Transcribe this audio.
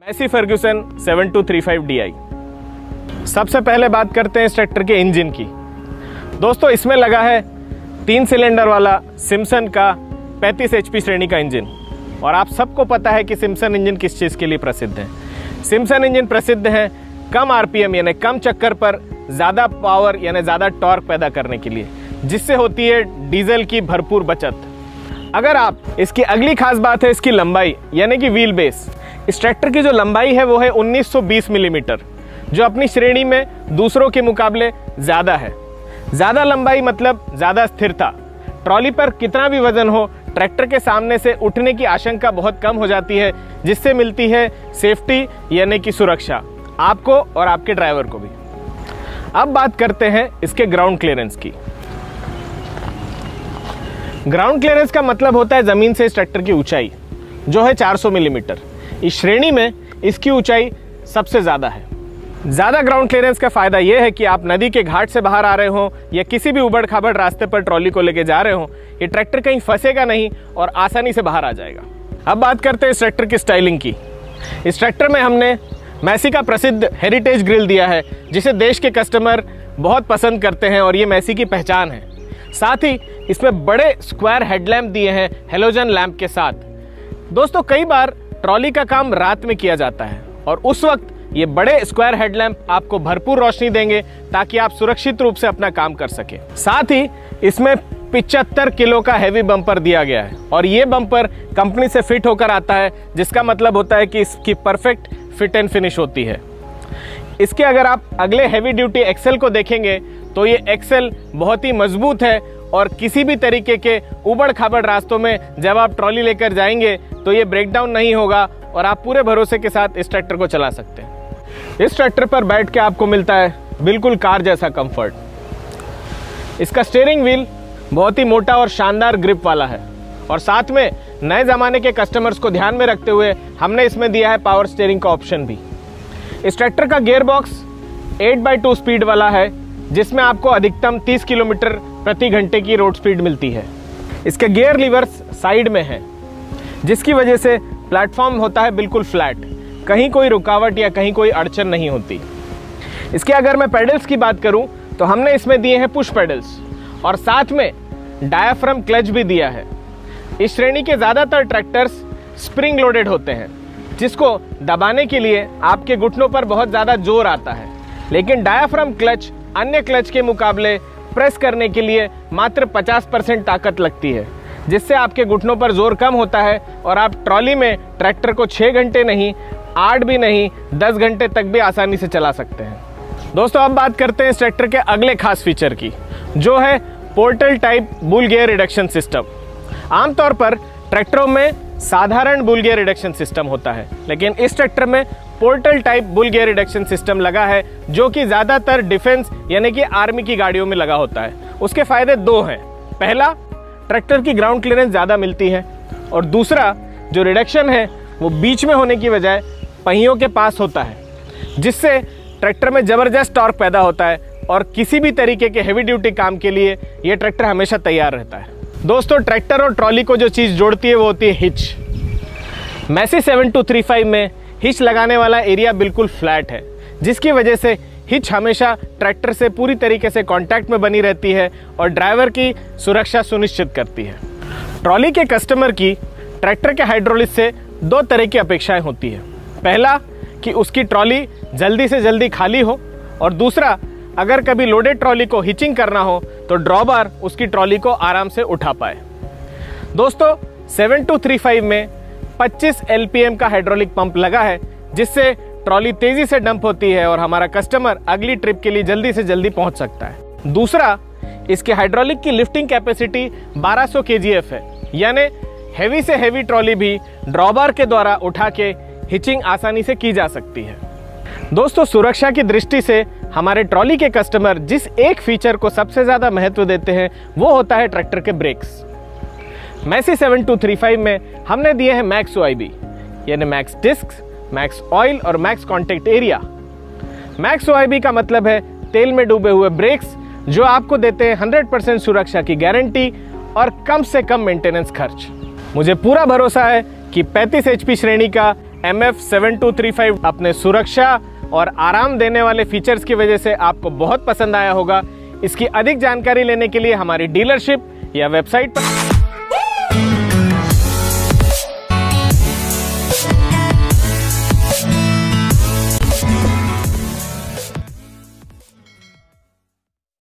Massey Ferguson 7235 DI। सबसे पहले बात करते हैं इस ट्रैक्टर के इंजन की। दोस्तों इसमें लगा है 3 सिलेंडर वाला सिम्पसन का 35 HP श्रेणी का इंजन। और आप सबको पता है कि सिम्पसन इंजन किस चीज़ के लिए प्रसिद्ध है। सिम्पसन इंजन प्रसिद्ध है कम RPM यानी कम चक्कर पर ज़्यादा पावर यानी ज़्यादा टॉर्क पैदा करने के लिए, जिससे होती है डीजल की भरपूर बचत। अगर आप इसकी अगली खास बात है इसकी लंबाई यानी कि व्हील बेस। इस ट्रैक्टर की जो लंबाई है वो है 1920 मिलीमीटर, जो अपनी श्रेणी में दूसरों के मुकाबले ज़्यादा है। ज़्यादा लंबाई मतलब ज़्यादा स्थिरता। ट्रॉली पर कितना भी वजन हो, ट्रैक्टर के सामने से उठने की आशंका बहुत कम हो जाती है, जिससे मिलती है सेफ्टी यानी कि सुरक्षा आपको और आपके ड्राइवर को भी। अब बात करते हैं इसके ग्राउंड क्लियरेंस की। ग्राउंड क्लियरेंस का मतलब होता है ज़मीन से इस ट्रैक्टर की ऊंचाई, जो है 400 मिलीमीटर। इस श्रेणी में इसकी ऊंचाई सबसे ज़्यादा है। ज़्यादा ग्राउंड क्लियरेंस का फ़ायदा यह है कि आप नदी के घाट से बाहर आ रहे हो या किसी भी उबड़ खाबड़ रास्ते पर ट्रॉली को लेके जा रहे हो, ये ट्रैक्टर कहीं फंसेगा नहीं और आसानी से बाहर आ जाएगा। अब बात करते हैं इस ट्रैक्टर की स्टाइलिंग की। इस ट्रैक्टर में हमने मैसी का प्रसिद्ध हेरिटेज ग्रिल दिया है, जिसे देश के कस्टमर बहुत पसंद करते हैं और ये मैसी की पहचान है। साथ ही इसमें बड़े स्क्वायर हेडलैम्प दिए हैं हेलोजन लैंप के साथ। दोस्तों कई बार ट्रॉली का काम रात में किया जाता है और उस वक्त ये बड़े स्क्वायर हेडलैम्प आपको भरपूर रोशनी देंगे ताकि आप सुरक्षित रूप से अपना काम कर सकें। साथ ही इसमें 75 किलो का हैवी बम्पर दिया गया है और ये बम्पर कंपनी से फिट होकर आता है, जिसका मतलब होता है कि इसकी परफेक्ट फिट एंड फिनिश होती है। इसके अगर आप अगले हैवी ड्यूटी एक्सेल को देखेंगे तो ये एक्सेल बहुत ही मजबूत है और किसी भी तरीके के उबड़ खाबड़ रास्तों में जब आप ट्रॉली लेकर जाएंगे तो ये ब्रेकडाउन नहीं होगा और आप पूरे भरोसे के साथ इस ट्रैक्टर को चला सकते हैं। इस ट्रैक्टर पर बैठ के आपको मिलता है बिल्कुल कार जैसा कंफर्ट। इसका स्टीयरिंग व्हील बहुत ही मोटा और शानदार ग्रिप वाला है और साथ में नए ज़माने के कस्टमर्स को ध्यान में रखते हुए हमने इसमें दिया है पावर स्टीयरिंग का ऑप्शन भी। इस ट्रैक्टर का गियर बॉक्स 8x2 स्पीड वाला है, जिसमें आपको अधिकतम 30 किलोमीटर प्रति घंटे की रोड स्पीड मिलती है। इसके गियर लीवर्स साइड में हैं, जिसकी वजह से प्लेटफॉर्म होता है बिल्कुल फ्लैट, कहीं कोई रुकावट या कहीं कोई अड़चन नहीं होती। इसके अगर मैं पेडल्स की बात करूं तो हमने इसमें दिए हैं पुश पेडल्स और साथ में डायाफ्राम क्लच भी दिया है। इस श्रेणी के ज़्यादातर ट्रैक्टर्स स्प्रिंग लोडेड होते हैं, जिसको दबाने के लिए आपके घुटनों पर बहुत ज़्यादा जोर आता है, लेकिन डायाफ्राम क्लच अन्य क्लच के मुकाबले प्रेस करने के लिए मात्र 50% ताकत लगती है, जिससे आपके घुटनों पर जोर कम होता है और आप ट्रॉली में ट्रैक्टर को 6 घंटे नहीं, 8 भी नहीं, 10 घंटे तक भी आसानी से चला सकते हैं। दोस्तों अब बात करते हैं इस ट्रैक्टर के अगले खास फीचर की, जो है portal type bull gear reduction system. आमतौर पर ट्रैक्टरों में साधारण बुल गियर रिडक्शन सिस्टम होता है, लेकिन इस ट्रैक्टर में portal type bull gear reduction system लगा है, जो कि ज़्यादातर डिफेंस यानी कि आर्मी की गाड़ियों में लगा होता है। उसके फायदे 2 हैं। पहला, ट्रैक्टर की ग्राउंड क्लियरेंस ज़्यादा मिलती है और दूसरा, जो रिडक्शन है वो बीच में होने की बजाय पहियों के पास होता है, जिससे ट्रैक्टर में ज़बरदस्त टॉर्क पैदा होता है और किसी भी तरीके के हेवी ड्यूटी काम के लिए ये ट्रैक्टर हमेशा तैयार रहता है। दोस्तों ट्रैक्टर और ट्रॉली को जो चीज़ जोड़ती है वो होती है हिच। मैसी 7235 में हिच लगाने वाला एरिया बिल्कुल फ्लैट है, जिसकी वजह से हिच हमेशा ट्रैक्टर से पूरी तरीके से कांटेक्ट में बनी रहती है और ड्राइवर की सुरक्षा सुनिश्चित करती है। ट्रॉली के कस्टमर की ट्रैक्टर के हाइड्रोलिक से 2 तरह की अपेक्षाएं होती है। पहला कि उसकी ट्रॉली जल्दी से जल्दी खाली हो और दूसरा, अगर कभी लोडेड ट्रॉली को हिचिंग करना हो तो ड्रॉबार उसकी ट्रॉली को आराम से उठा पाए। दोस्तों 7235 में 25 LPM का हाइड्रोलिक पंप लगा है, जिससे ट्रॉली तेजी से डंप होती है और हमारा कस्टमर अगली ट्रिप के लिए जल्दी से जल्दी पहुंच सकता है। दूसरा, इसके हाइड्रोलिक की लिफ्टिंग कैपेसिटी 1200 kgf है, यानी हैवी से हैवी ट्रॉली भी ड्रॉबार के द्वारा उठा के हिचिंग आसानी से की जा सकती है। दोस्तों सुरक्षा की दृष्टि से हमारे ट्रॉली के कस्टमर जिस एक फीचर को सबसे ज़्यादा महत्व देते हैं वो होता है ट्रैक्टर के ब्रेक्स। मैसी 7235 में हमने दिए हैं मैक्स OIB, यानी मैक्स डिस्क, मैक्स ऑयल और max contact area. Max OIB का मतलब है तेल में डूबे हुए ब्रेक्स, जो आपको देते हैं 100% सुरक्षा की गारंटी और कम से कम मेंटेनेंस खर्च। मुझे पूरा भरोसा है कि 35 HP श्रेणी का MF7235 अपने सुरक्षा और आराम देने वाले फीचर्स की वजह से आपको बहुत पसंद आया होगा। इसकी अधिक जानकारी लेने के लिए हमारी डीलरशिप या वेबसाइट पर